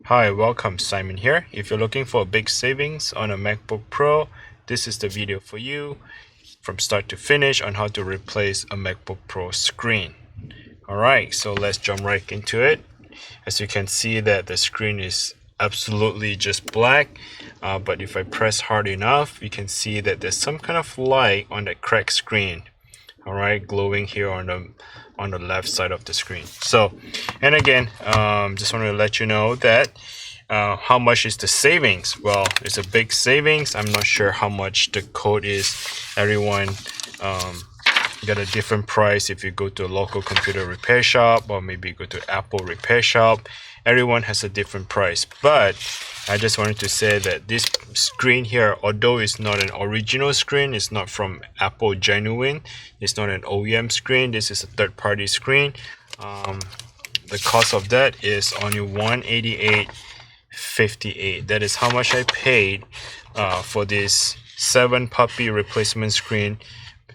Hi, welcome. Simon here. If you're looking for a big savings on a MacBook Pro, this is the video for you from start to finish on how to replace a MacBook Pro screen. Alright, so let's jump right into it. As you can see that the screen is absolutely just black, but if I press hard enough, you can see that there's some kind of light on that cracked screen. Alright, glowing here on the left side of the screen. So, and again, just want to let you know that how much is the savings? Well, it's a big savings. I'm not sure how much the code is. Everyone got a different price if you go to a local computer repair shop or maybe go to Apple repair shop. Everyone has a different price, but I just wanted to say that this screen here, although it's not an original screen, it's not from Apple genuine, it's not an OEM screen, this is a third-party screen. The cost of that is only $188.58. That is how much I paid for this 7 puppy replacement screen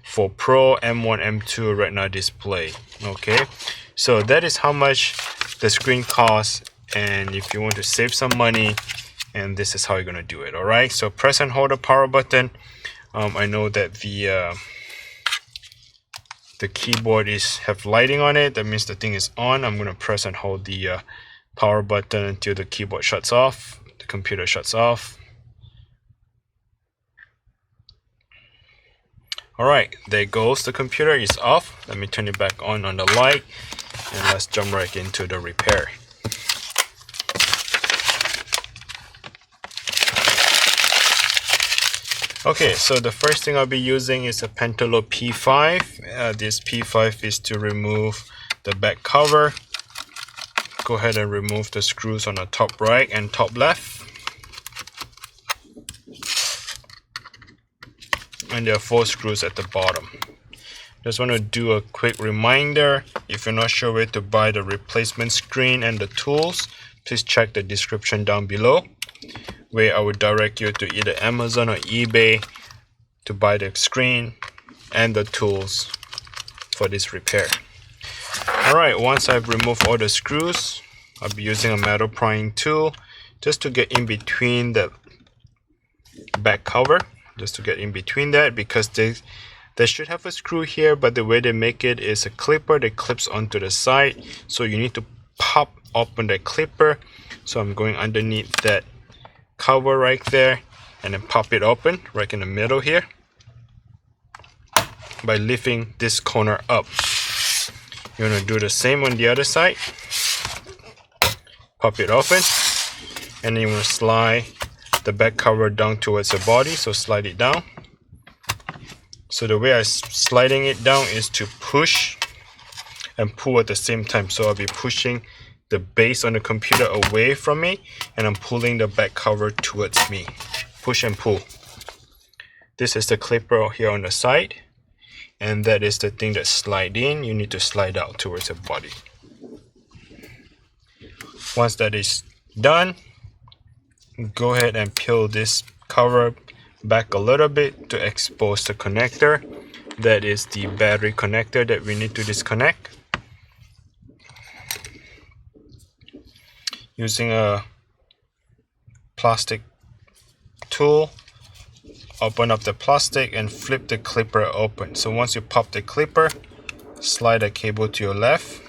for Pro M1 M2 Retina display. Okay, so that is how much the screen costs, and if you want to save some money, and this is how you're gonna do it. All right, so press and hold the power button. I know that the keyboard have lighting on it. That means the thing is on. I'm gonna press and hold the power button until the keyboard shuts off, the computer shuts off. Alright, there goes. The computer is off. Let me turn it back on the light, and let's jump right into the repair. Okay, so the first thing I'll be using is a Pentalope P5. This P5 is to remove the back cover. Go ahead and remove the screws on the top right and top left. And there are 4 screws at the bottom. Just want to do a quick reminder, if you're not sure where to buy the replacement screen and the tools, please check the description down below, where I would direct you to either Amazon or eBay to buy the screen and the tools for this repair. Alright, once I've removed all the screws, I'll be using a metal prying tool just to get in between the back cover. Just to get in between that, because they should have a screw here, but the way they make it is a clipper that clips onto the side, so you need to pop open the clipper. So I'm going underneath that cover right there and then pop it open right in the middle here by lifting this corner up. You're going to do the same on the other side. Pop it open, and then you want to slide the back cover down towards the body, so slide it down. So the way I'm sliding it down is to push and pull at the same time. So I'll be pushing the base on the computer away from me, and I'm pulling the back cover towards me. Push and pull. This is the clipper here on the side, and that is the thing that slides in. You need to slide out towards the body. Once that is done, go ahead and peel this cover back a little bit to expose the connector. That is the battery connector that we need to disconnect. Using a plastic tool, open up the plastic and flip the clipper open. So once you pop the clipper, slide the cable to your left,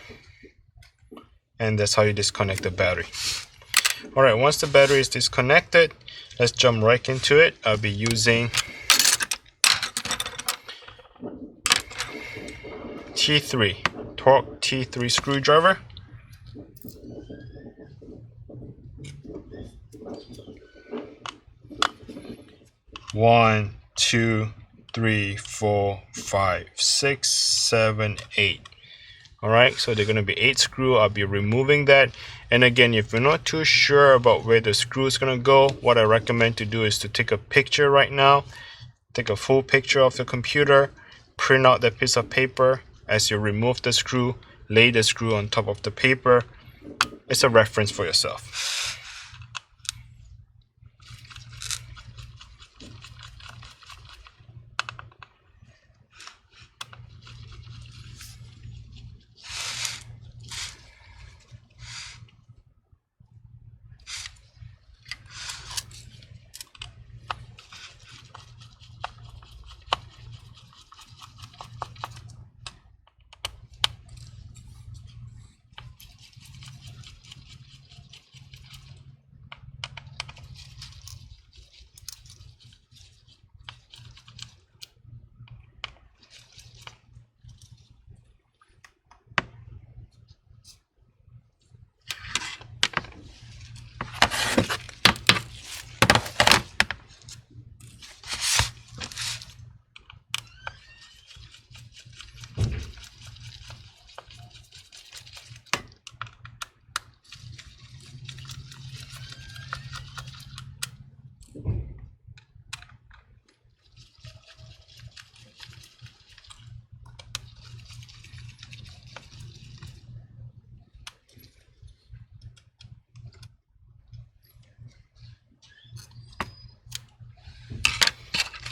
and that's how you disconnect the battery. Alright, once the battery is disconnected, let's jump right into it. I'll be using Torx T3 screwdriver. One, two, 3, 4, 5, 6, 7, 8. Alright, so they're going to be 8 screws. I'll be removing that. And again, if you're not too sure about where the screw is going to go, what I recommend to do is to take a picture right now. Take a full picture of the computer, print out that piece of paper. As you remove the screw, lay the screw on top of the paper. It's a reference for yourself.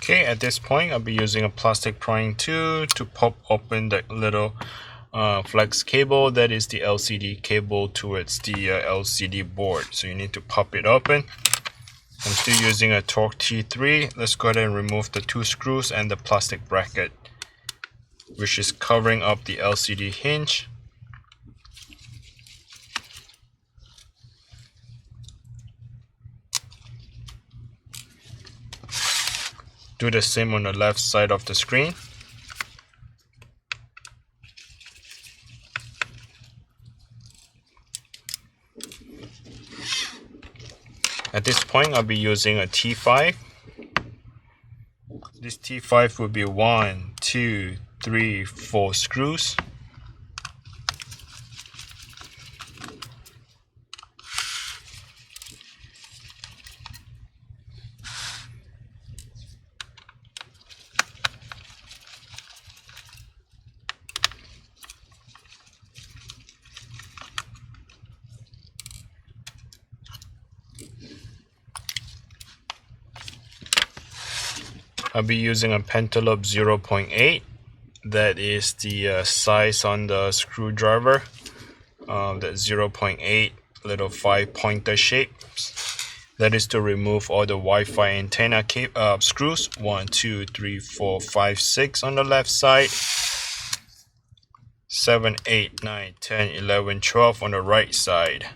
Okay, at this point I'll be using a plastic prying tool to pop open the little flex cable that is the LCD cable towards the LCD board. So you need to pop it open. I'm still using a Torx T3. Let's go ahead and remove the 2 screws and the plastic bracket, which is covering up the LCD hinge. Do the same on the left side of the screen. At this point, I'll be using a T5. This T5 will be 1, 2, 3, 4 screws. I'll be using a Pentalope 0.8. That is the size on the screwdriver. That 0.8 little 5-pointer shapes. That is to remove all the Wi-Fi antenna screws. 1, 2, 3, 4, 5, 6 on the left side. 7, 8, 9, 10, 11, 12 on the right side.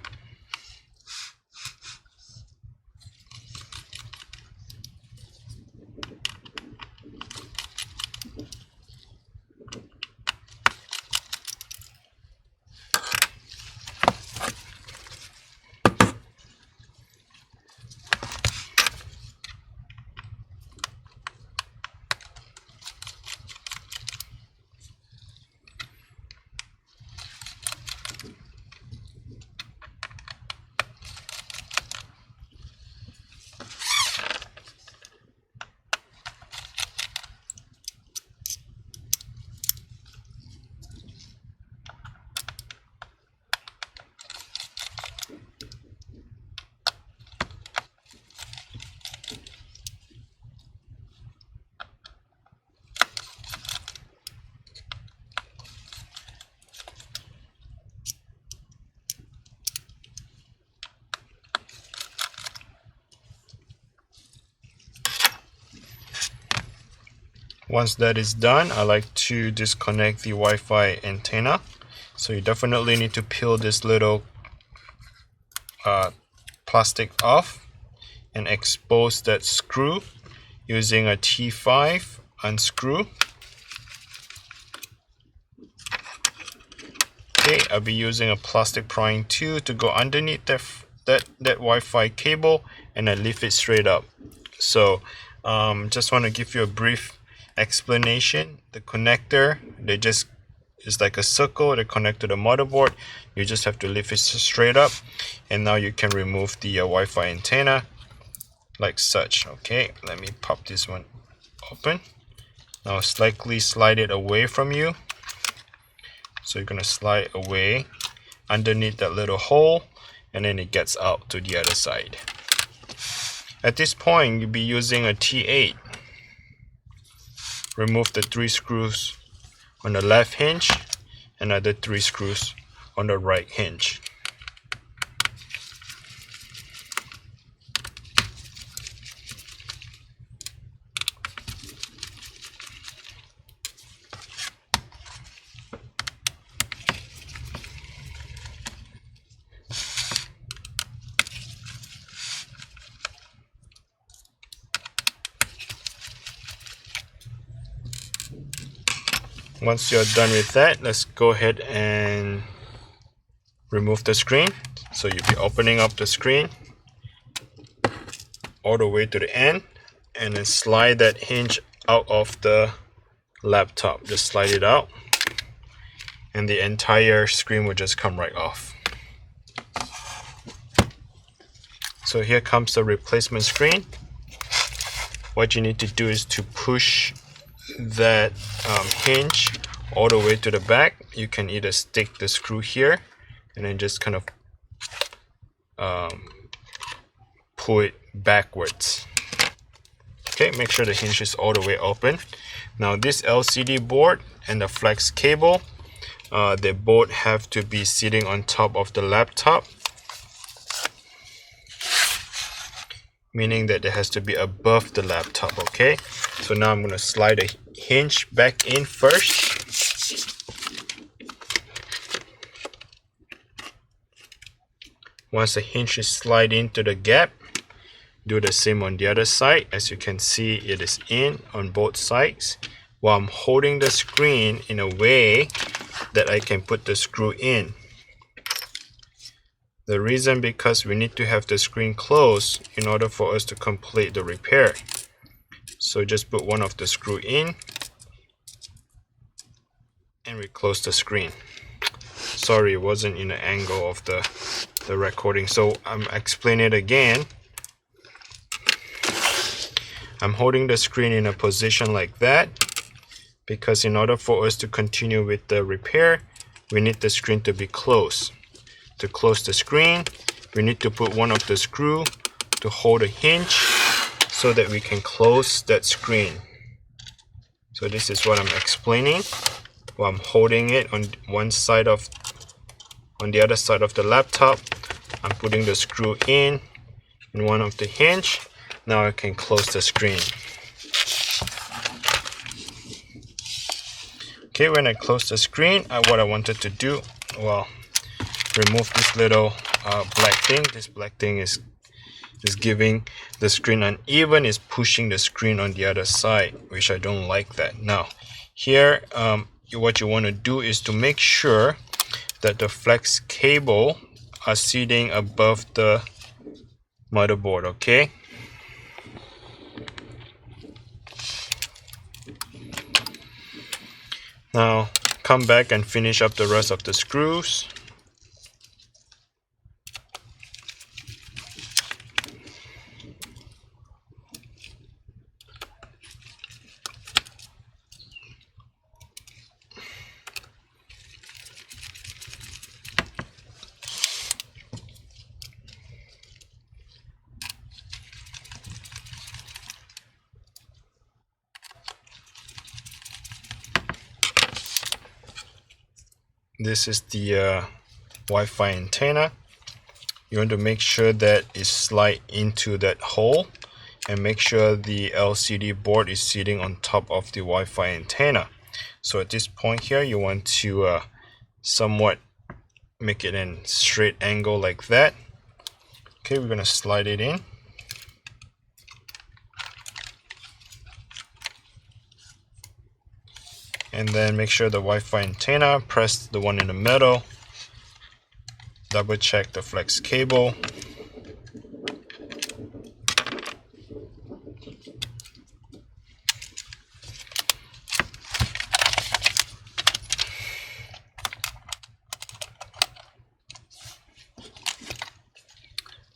Once that is done, I like to disconnect the Wi-Fi antenna. So you definitely need to peel this little plastic off and expose that screw using a T5 unscrew. Okay, I'll be using a plastic prying tool to go underneath that Wi-Fi cable and then lift it straight up. So just want to give you a brief explanation. The connector, is like a circle that connect to the motherboard. You just have to lift it straight up, and now you can remove the Wi-Fi antenna like such. Okay, let me pop this one open. Now slightly slide it away from you. So you're gonna slide away underneath that little hole, and then it gets out to the other side. At this point, you'll be using a T8. Remove the 3 screws on the left hinge, another 3 screws on the right hinge. Once you're done with that, let's go ahead and remove the screen. So you'll be opening up the screen all the way to the end, and then slide that hinge out of the laptop. Just slide it out, and the entire screen will just come right off. So here comes the replacement screen. What you need to do is to push that hinge all the way to the back. You can either stick the screw here and then just kind of pull it backwards. Okay, make sure the hinge is all the way open. Now this LCD board and the flex cable, they both have to be sitting on top of the laptop, meaning that it has to be above the laptop. Okay, so now I'm going to slide the hinge back in first. Once the hinge is slide into the gap, do the same on the other side. As you can see, it is in on both sides, while I'm holding the screen in a way that I can put the screw in. The reason because we need to have the screen closed in order for us to complete the repair. So just put one of the screw in and we close the screen. Sorry, it wasn't in the angle of the recording, so I'm explaining it again. I'm holding the screen in a position like that because in order for us to continue with the repair, we need the screen to be closed. To close the screen, we need to put one of the screw to hold the hinge so that we can close that screen. So this is what I'm explaining. While I'm holding it on the other side of the laptop, I'm putting the screw in one of the hinge. Now I can close the screen. Okay, when I close the screen, what I wanted to do, well, remove this little black thing. This black thing is giving the screen uneven, is pushing the screen on the other side, which I don't like that. Now, here, what you want to do is to make sure that the flex cable are sitting above the motherboard, okay? Now, come back and finish up the rest of the screws. This is the Wi-Fi antenna. You want to make sure that it slides into that hole and make sure the LCD board is sitting on top of the Wi-Fi antenna. So at this point here, you want to somewhat make it in straight angle like that. Okay, we're going to slide it in. And then make sure the Wi-Fi antenna, press the one in the middle, double check the flex cable.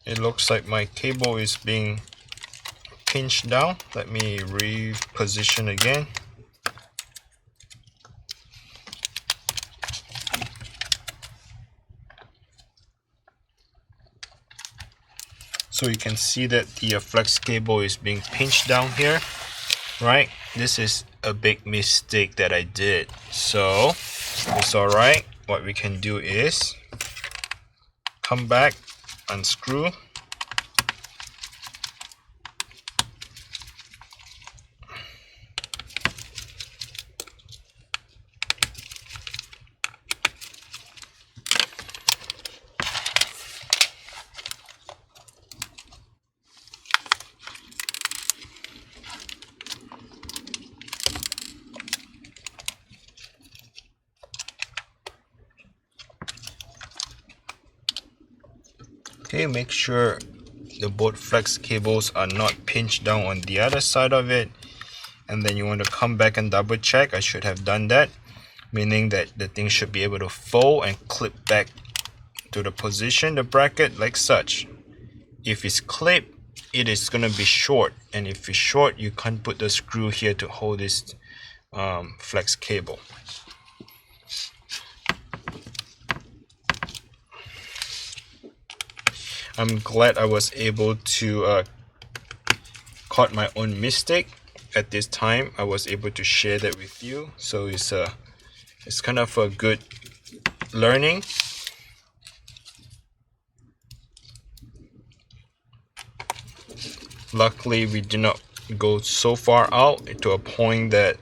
It looks like my cable is being pinched down. Let me reposition again. So you can see that the flex cable is being pinched down here, right? This is a big mistake that I did. So it's alright. What we can do is come back, unscrew. Okay, make sure the both flex cables are not pinched down on the other side of it, and then you want to come back and double check. I should have done that, meaning that the thing should be able to fold and clip back to the position, the bracket, like such. If it's clipped, it is going to be short, and if it's short, you can't put the screw here to hold this flex cable. I'm glad I was able to caught my own mistake at this time. I was able to share that with you, so it's kind of a good learning. Luckily, we did not go so far out to a point that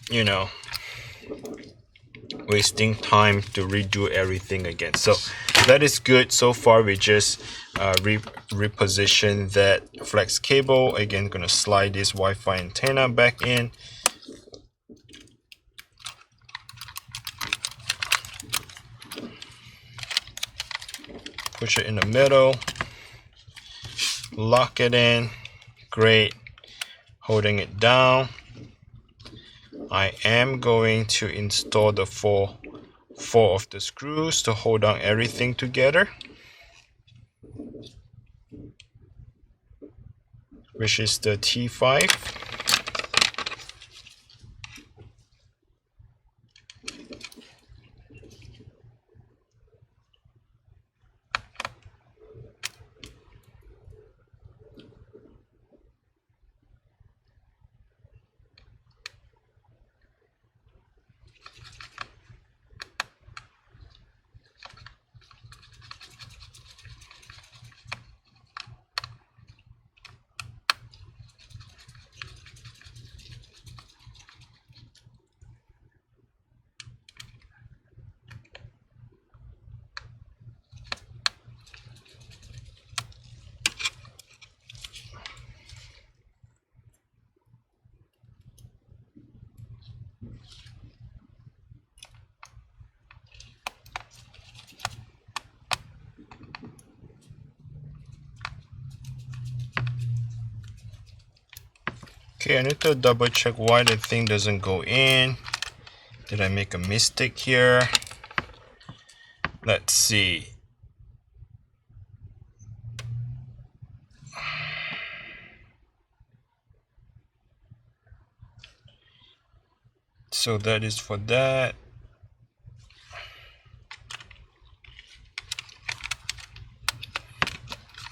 you know, wasting time to redo everything again. So that is good. So far we just reposition that flex cable. Again, gonna slide this Wi-Fi antenna back in. Push it in the middle, lock it in. Great. Holding it down, I am going to install the four of the screws to hold on everything together, which is the T5. Okay, I need to double check why the thing doesn't go in. Did I make a mistake here? Let's see. So that is for that.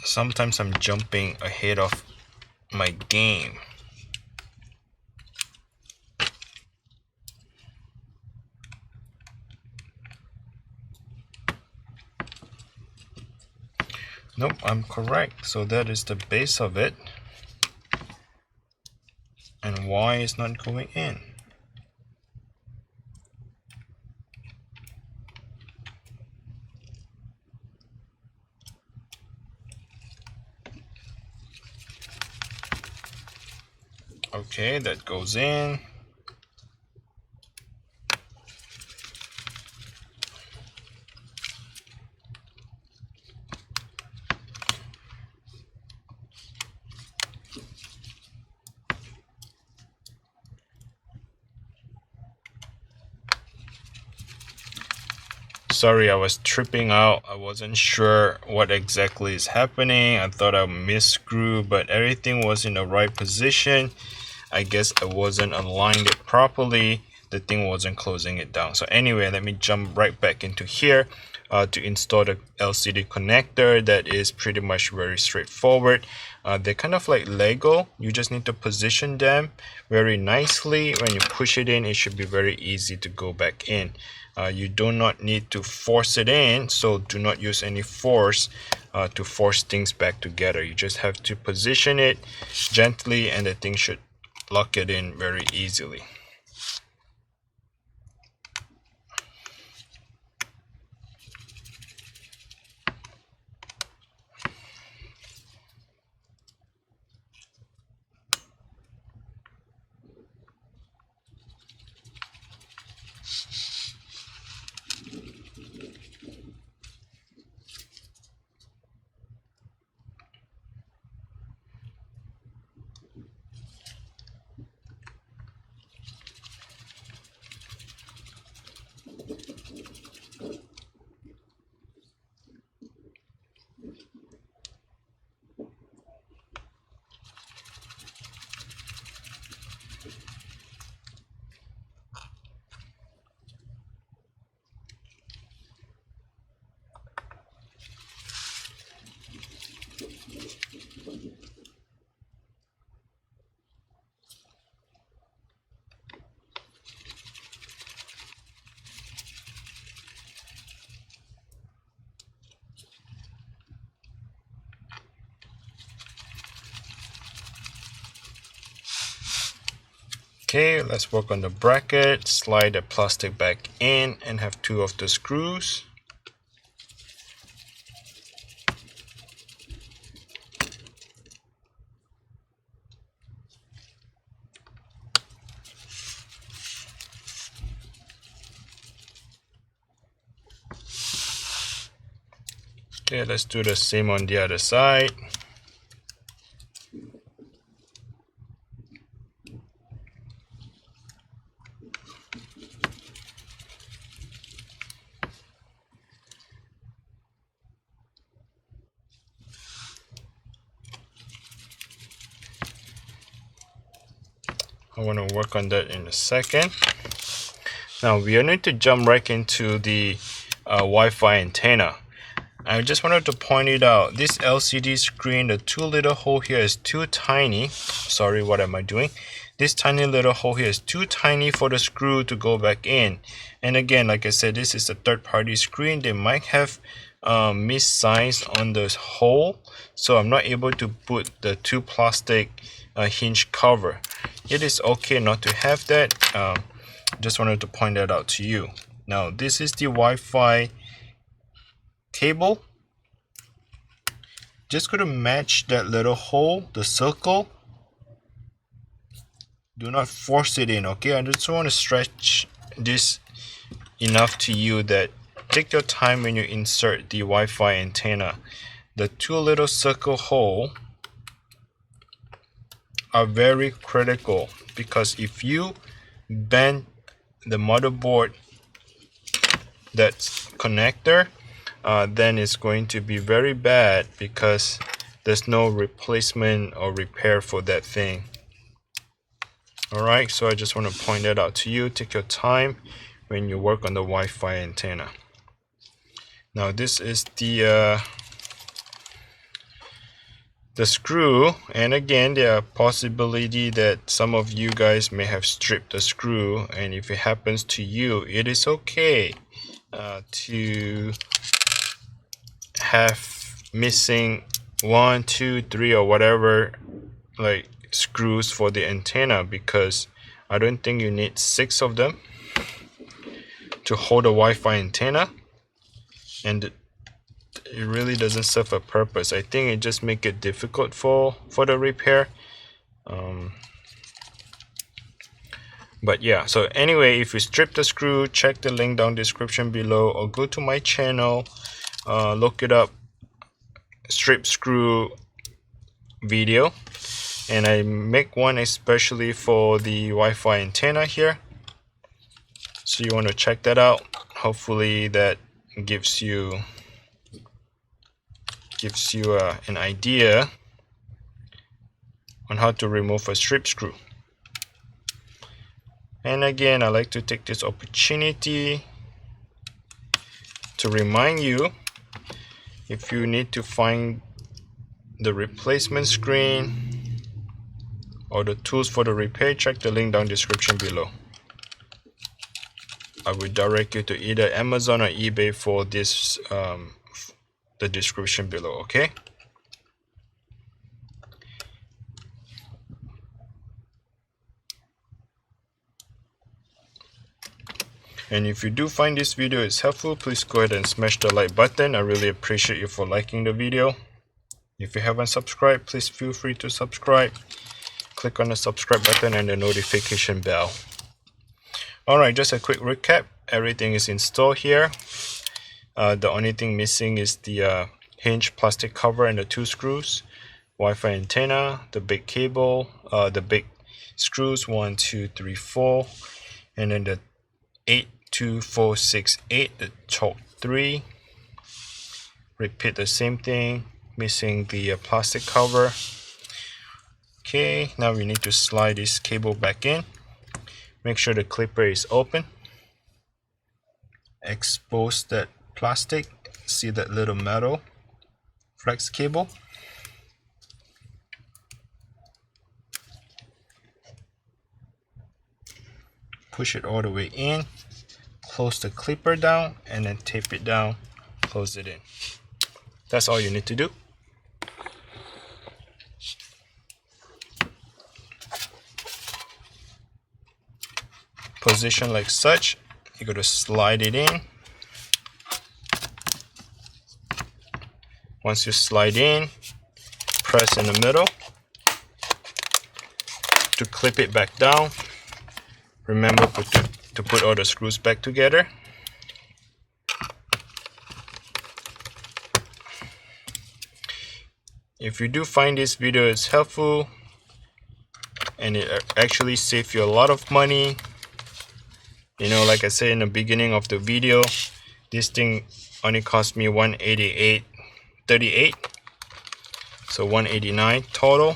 Sometimes I'm jumping ahead of my game. Nope, I'm correct. So that is the base of it. And why is not going in? Okay, that goes in. Sorry, I was tripping out. I wasn't sure what exactly is happening. I thought I missed screw, but everything was in the right position. I guess I wasn't aligned it properly. The thing wasn't closing it down. So anyway, let me jump right back into here to install the LCD connector. That is pretty much very straightforward. They're kind of like Lego. You just need to position them very nicely. When you push it in, it should be very easy to go back in. You do not need to force it in, so do not use any force to force things back together. You just have to position it gently and the thing should lock it in very easily. Okay, let's work on the bracket. Slide the plastic back in and have 2 of the screws. Okay, let's do the same on the other side. I want to work on that in a second. Now we are going to jump right into the Wi-Fi antenna. I just wanted to point it out. This LCD screen, the 2 little hole here is too tiny. Sorry, what am I doing? This tiny little hole here is too tiny for the screw to go back in. And again, like I said, this is a third-party screen. They might have missized on the hole, so I'm not able to put the 2 plastic hinge cover. It is okay not to have that. Just wanted to point that out to you. Now this is the Wi-Fi cable. Just going to match that little hole, the circle. Do not force it in, okay? I just want to stretch this enough to you that take your time when you insert the Wi-Fi antenna. The 2 little circle hole are very critical, because if you bend the motherboard, that connector, then it's going to be very bad, because there's no replacement or repair for that thing. Alright, so I just want to point that out to you. Take your time when you work on the Wi-Fi antenna. Now this is the screw, and again there are possibility that some of you guys may have stripped the screw, and if it happens to you, it is okay to have missing 1, 2, 3 or whatever like screws for the antenna, because I don't think you need 6 of them to hold a Wi-Fi antenna, and it really doesn't serve a purpose. I think it just make it difficult for the repair. But yeah, so anyway, if you strip the screw, check the link down description below, or go to my channel, look it up, strip screw video, and I make one especially for the Wi-Fi antenna here, so you want to check that out. Hopefully that gives you an idea on how to remove a strip screw. And again, I like to take this opportunity to remind you, if you need to find the replacement screen or the tools for the repair, check the link down description below. I will direct you to either Amazon or eBay for this, the description below, okay? And if you do find this video is helpful, please go ahead and smash the like button. I really appreciate you for liking the video. If you haven't subscribed, please feel free to subscribe. Click on the subscribe button and the notification bell. Alright, just a quick recap. Everything is installed here. The only thing missing is the hinge plastic cover and the 2 screws, Wi-Fi antenna, the big cable, the big screws 1, 2, 3, 4, and then the 8, 2, 4, 6, 8, the Torx 3. Repeat the same thing, missing the plastic cover. Okay, now we need to slide this cable back in. Make sure the clipper is open. Expose that plastic. See that little metal flex cable. Push it all the way in. Close the clipper down and then tape it down. Close it in. That's all you need to do. position like such. You're going to slide it in. Once you slide in, press in the middle to clip it back down. Remember to put all the screws back together. If you do find this video is helpful and it actually saves you a lot of money, you know, like I said in the beginning of the video, this thing only cost me $188.38, so $189 total,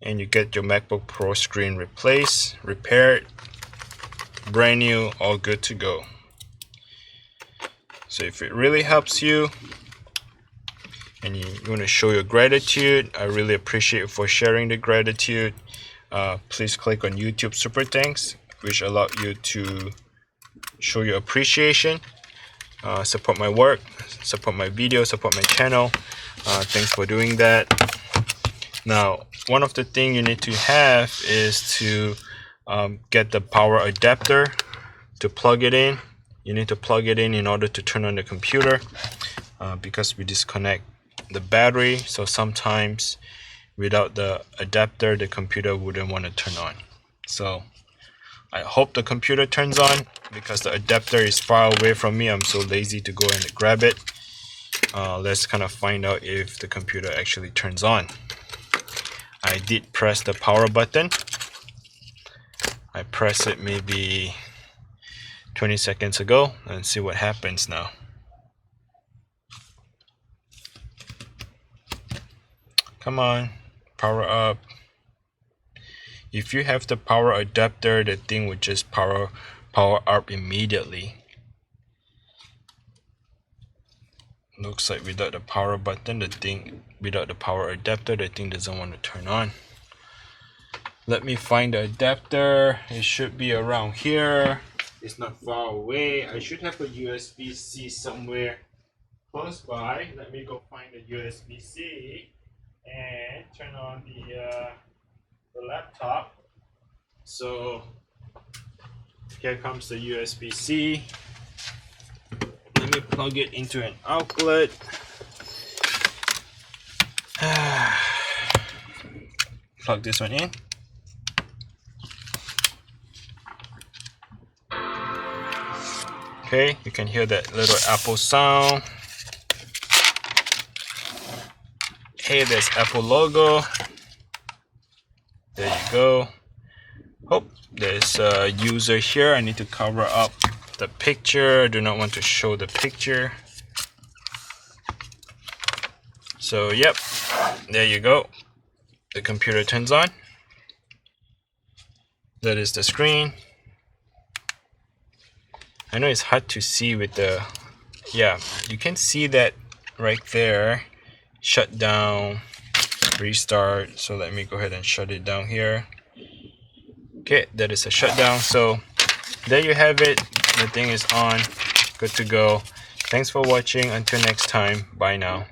and you get your MacBook Pro screen replaced, repaired, brand new, all good to go. So if it really helps you and you want to show your gratitude, I really appreciate you for sharing the gratitude. Please click on YouTube Super Thanks, which allow you to show your appreciation, support my work, support my video, support my channel. Thanks for doing that. Now, one of the things you need to have is to get the power adapter to plug it in. You need to plug it in order to turn on the computer, because we disconnect the battery, so sometimes without the adapter the computer wouldn't want to turn on. So I hope the computer turns on, because the adapter is far away from me. I'm so lazy to go and grab it. Let's kind of find out if the computer actually turns on. I did press the power button. I pressed it maybe 20 seconds ago, and see what happens now. Come on, power up. If you have the power adapter, the thing would just power up immediately. Looks like without the power button, without the power adapter, the thing doesn't want to turn on. Let me find the adapter. It should be around here. It's not far away. I should have a USB-C somewhere close by. Let me go find the USB-C and turn on the laptop. So here comes the USB-C. Let me plug it into an outlet. Plug this one in. Okay, you can hear that little Apple sound. Hey, there's Apple logo. There you go. Oh, there's a user here. I need to cover up the picture. I do not want to show the picture. So yep, there you go. The computer turns on. That is the screen. I know it's hard to see with the, yeah, you can see that right there. Shut down, restart. So let me go ahead and shut it down here. Okay, that is a shutdown. So there you have it. The thing is on, good to go. Thanks for watching. Until next time, bye now.